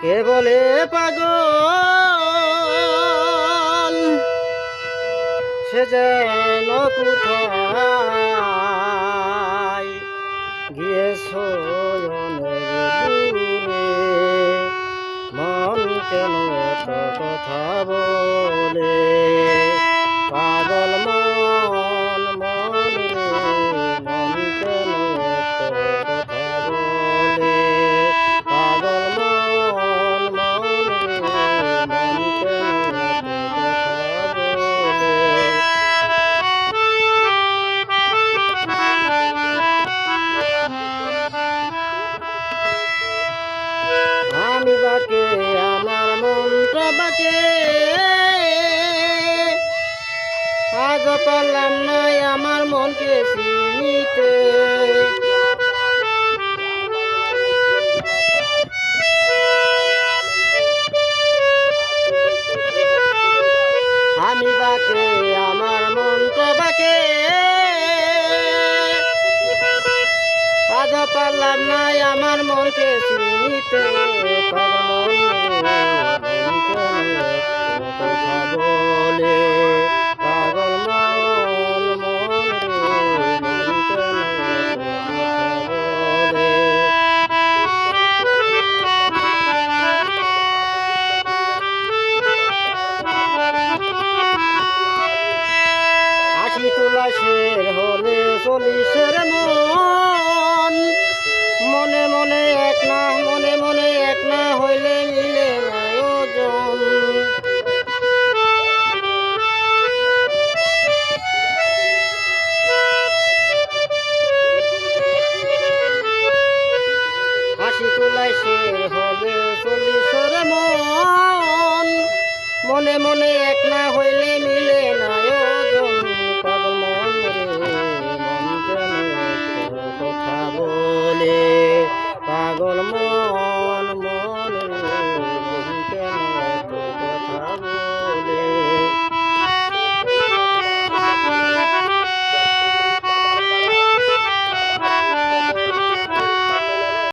কে বলে পাগল সে যেন কোথায় গিয়েছো অনেক দূরে, মন কেন এত কথা বলে, পাগল মন মন রে, মন কেন এত কথা বলে, পাগল মন মন রে, মন কেন এত কথা বলে। আমি বাকে আমার মনটা বাকে, আজ পারলাম না আমার মনকে চিনিতে।